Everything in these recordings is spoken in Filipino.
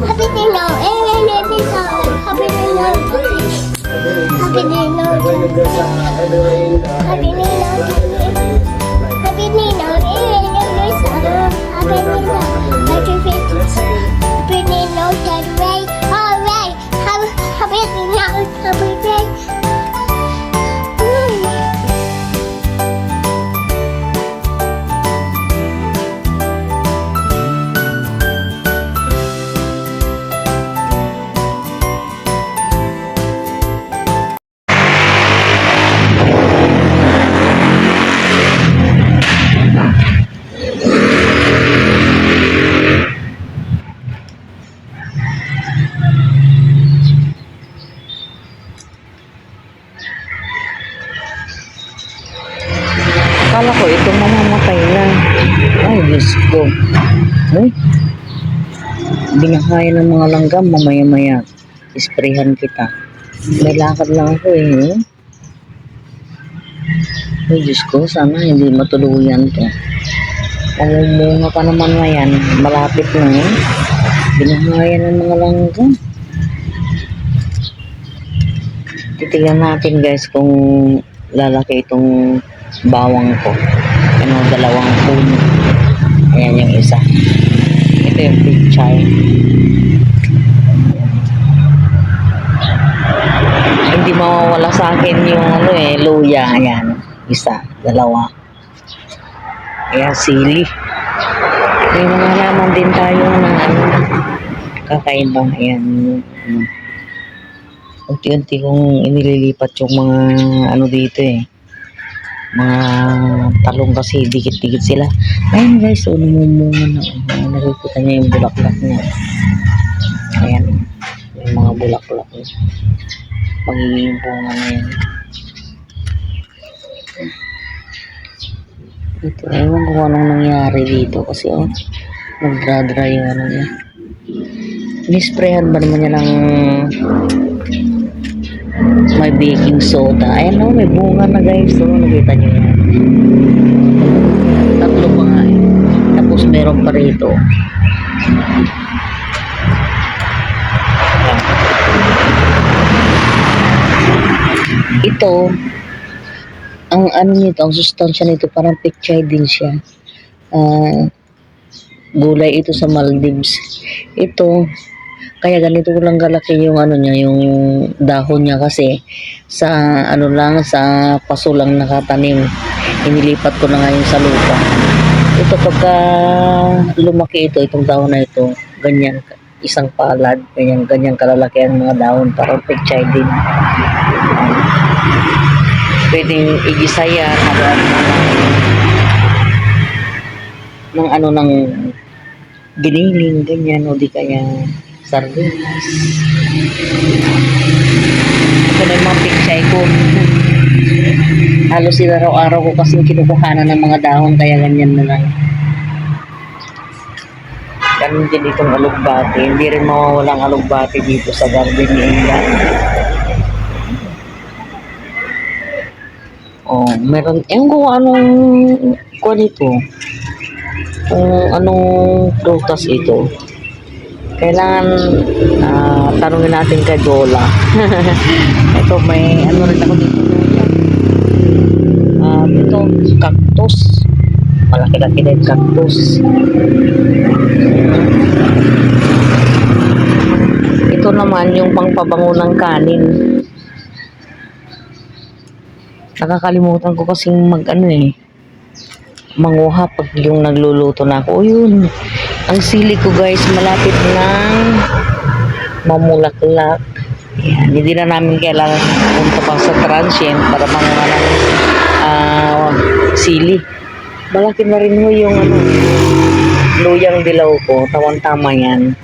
Happy Dino. Happy Dino. Happy Dino. Happy Dino. Happy Dino. Happy Dino. Happy Dino. Alright. Happy Dino. Happy Dino. Akala ko itong mamamatay na. Ay, Diyos ko. Ay, binakaya ng mga langgam, mamaya-maya. Isprehan kita. May lakad lang ako eh. Ay, Diyos ko, sana hindi matuluyan to. Mamumunga pa naman na yan. Malapit na eh. Binakaya ng mga langgam. Titignan natin guys kung lalaki itong bawang ko. Ano, dalawang puno. Ayan yung isa. Ito yung pichay. Hindi mawawala sa akin yung ano eh, luya. Ayan. Isa, dalawa. Ayan, sili. May mga laman din tayo ng ano, kakaiba. Ayan. Unti-unti kong inililipat yung mga ano dito eh. Mga talong kasi dikit-dikit sila. Ayun guys, namumunga na. Nakikita niya yung bulaklak niya. Ayan, yung mga bulaklak niya. Magiging bunga na yan. Ito, ewan ko anong nangyari dito kasi nagdra-dry yung ano niya. Nisprehan ba naman niya ng may baking soda. Ayan o, may bunga na guys. So, nakita nyo yan. Tatlo pa nga eh. Tapos meron pa rito. Ito, ang ano nito, ang sustansya nito, parang pechay din siya. Gulay ito sa Maldives. Ito, kaya ganito lang kalaki yung ano niya, yung dahon niya kasi sa ano lang, sa paso lang nakatanim. Inilipat ko na ngayon sa lupa. Ito pagka lumaki ito, itong dahon na ito, ganyan, isang palad, ganyan kalalaki ang mga dahon, parang pechay din. Pwedeng igisa yan, ng ano, ng giniling, ganyan, o di kaya sardinas. Ito na yung mga pichay ko. Halos araw-araw ko kasing kinukuhanan ng mga dahon, kaya ganyan na lang. Ganun din itong alugbati. Hindi rin mawawalang alugbati dito sa garden ni Inga. Oh, meron, ewan ko anong kuha nito. Kung anong prutas ito. Kailangan tanungin natin kay Dola. Ito may ano rin ako dito. Ito cactus. Malaki-laki na yung cactus. Ito naman yung pangpabango ng kanin. Nakakalimutan ko kasing manguha pag yung nagluluto na ako. O yun. Ang sili ko guys, malapit nang mamulaklak. Yan, hindi na namin kailangan punta pa sa transient para manguha ng sili. Malaki na rin mo yung luyang dilaw ko. Tawan-tama yan.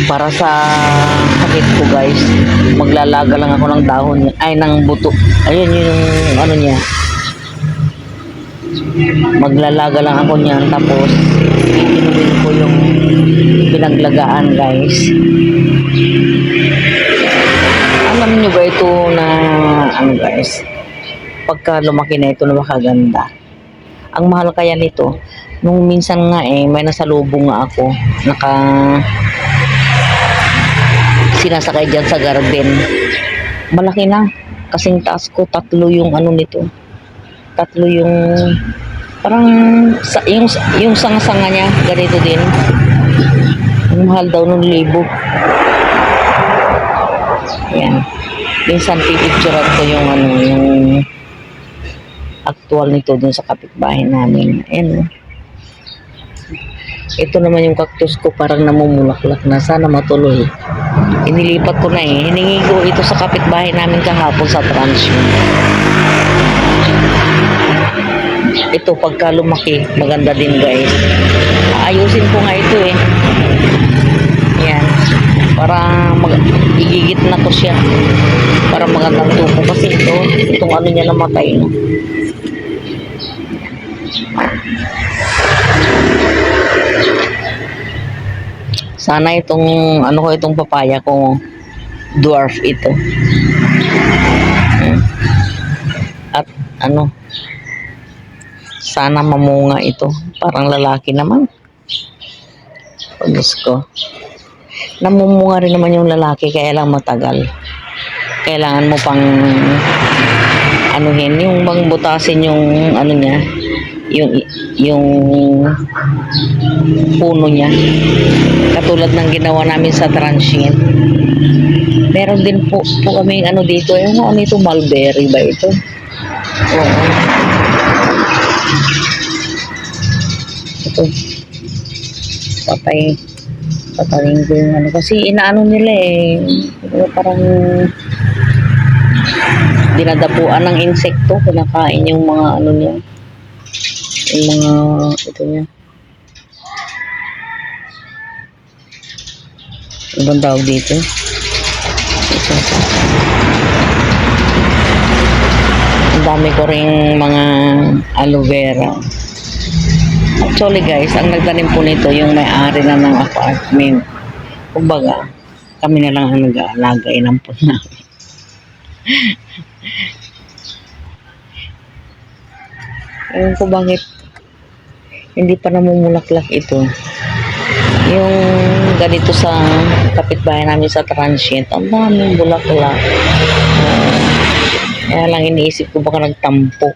Para sa sakit ko guys, maglalaga lang ako ng dahon niya, ay ng buto. Ayun yung ano niya. Maglalaga lang ako niyan, tapos inumin ko yung pinaglagaan guys. Alam niyo ba ito na ano guys, pagka lumaki na ito na makaganda, Ang mahal kaya nito, nung minsan nga may nasalubong nga ako, sinasakay dyan sa garden. Malaki na, kasing taas ko, 3 yung ano nito. 3 yung, parang, yung sanga-sanga niya, ganito din. Ang mahal daw ng 1,000. Ayan. Minsan pipicturean ko yung yung actual nito dun sa kapitbahay namin. Ayan. Ito naman yung cactus ko, parang namumulaklak na. Sana matuloy. Inilipat ko na Hiningi ko ito sa kapitbahay namin kahapon sa transyo. Ito, pagka lumaki, maganda din guys. Ayusin ko nga ito Ayan. Para igigit na ko siya. Para magandang tubo. Kasi itong ano niya namatay. No? Sana itong itong papaya ko dwarf ito. At sana mamunga ito. Parang lalaki naman. Diyos ko. Namumunga rin naman yung lalaki, kaya lang matagal. Kailangan mo pang yung bang butasin yung niya, yung puno niya. Katulad ng ginawa namin sa transient. Meron din po kami dito, ito, mulberry ba ito? Oo. Ito. Patayin ko yung kasi inaano nila parang dinadapuan ng insekto, kinakain yung mga niya, yung mga ito niya. Ano bang tawag dito? Ang dami ko ring mga aloe vera. Actually guys, ang nagtanim po nito yung may-ari na ng apartment. Kumbaga, kami na lang ang nag-aalaga, inampun namin. Ewan ko bakit hindi pa namumulaklak ito. Yung ganito sa kapitbahay namin sa transient, ang daming bulaklak. Kaya lang iniisip ko baka nagtampo.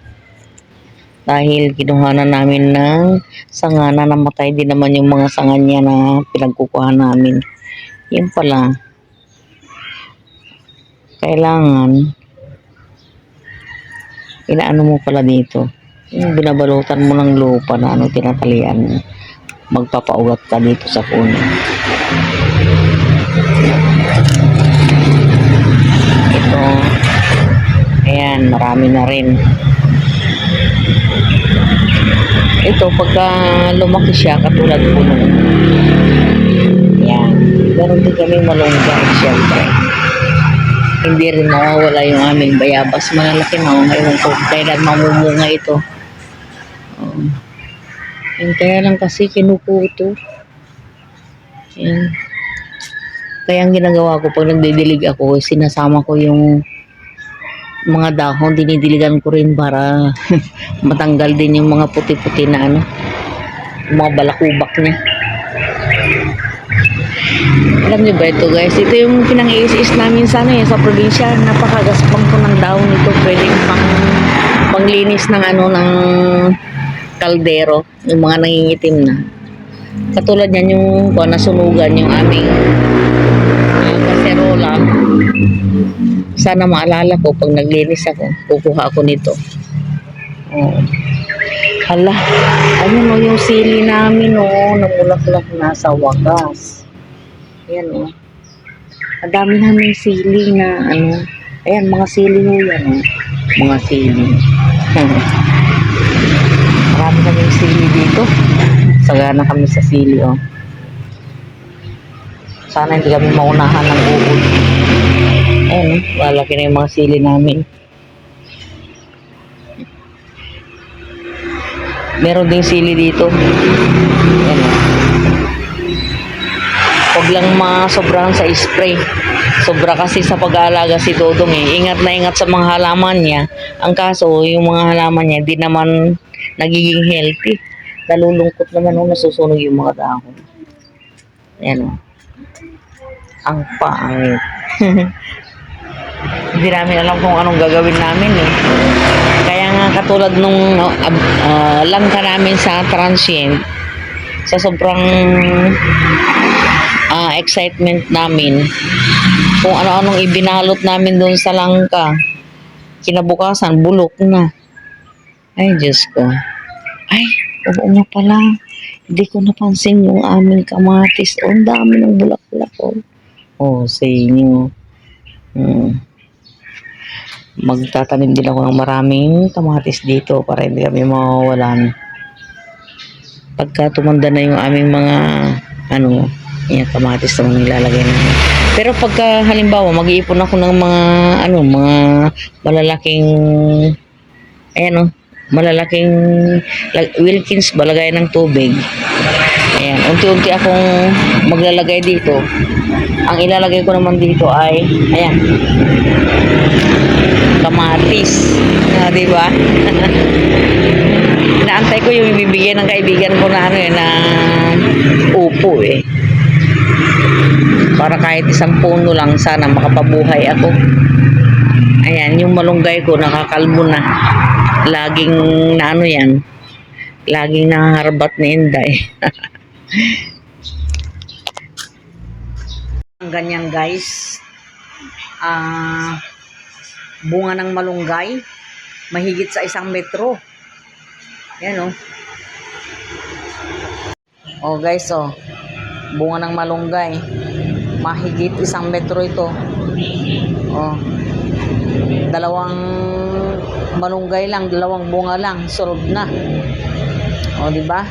Dahil kinuhanan namin ng sanga na namatay din naman yung mga sanga niya na pinagkukuha namin. Yun pala. Kailangan inaano mo pala dito. Yung binabalutan mo ng lupa na tinatalian mo. Magpapaugat ka dito sa puno. Ito. Ayan, marami na rin. Ito, pagka lumaki siya, katulad po nung yan. Meron din kami malunggay, syempre. Hindi rin mawawala yung aming bayabas. Malalaki na, ngayon ko, kailan mamumunga ito. Yan, kaya lang kasi kinukuto. Yan. Kaya ang ginagawa ko, pag nagdidilig ako, sinasama ko yung mga dahon, dinidiligan ko rin para matanggal din yung mga puti-puti na mga balakubak niya. Alam niyo ba ito guys, ito yung pinang-iis-is namin sa sa probinsya. Napakagaspang ko ng dahon ito, pwedeng panglinis ng ng kaldero, yung mga nangingitim na. Katulad yan yung nasunugan yung aming kaserola. Sana maalala ko pag naglinis ako, kukuha ako nito. Hala, yung sili namin namulaklak na sa wagas. Ayan ang dami namin sili na ayan, mga sili yan mga sili. Marami kaming sili dito. Sagana kami sa sili Sana hindi kami maunahan ng uod. Ayan, malaki na yung mga sili namin. Meron ding sili dito. Ayan. Huwag lang masobrahan sa spray. Sobra kasi sa pag-aalaga si Dodong eh. Ingat na ingat sa mga halaman niya. Ang kaso, yung mga halaman niya, di naman nagiging healthy. Nalulungkot naman nung nasusunog yung mga dahon. Ayan o. Ang pangit. Hindi namin alam kung anong gagawin namin eh. Kaya nga katulad nung langka namin sa transient, sa sobrang excitement namin, kung ano-anong ibinalot namin doon sa langka, kinabukasan, bulok na. Ay, Diyos ko. Ay, oo nga pala. Hindi ko napansin yung aming kamatis. Oh, ang dami ng bulak-bulak. Oh, sa inyo. Magtatanim din ako ng maraming kamatis dito para hindi kami mawawalan. Pagka tumanda na yung aming mga yung kamatis na nilalagay namin. Pero pagka halimbawa mag-iipon ako ng mga mga malalaking malalaking Wilkins balagay ng tubig. Ayan, unti-unti akong maglalagay dito. Ang ilalagay ko naman dito ay kamatis. Di ba? Inaantay ko yung ibibigay ng kaibigan ko na na upo eh. Para kahit isang puno lang sana makapabuhay ako. Ayan, yung malunggay ko nakakalbo na. Laging laging nangaharbat ni Inday. Ganyan guys. Bunga ng malunggay. Mahigit sa 1 metro. Yan oh guys bunga ng malunggay. Mahigit 1 metro ito. Dalawang malunggay lang, 2 bunga lang, solve na. Di ba?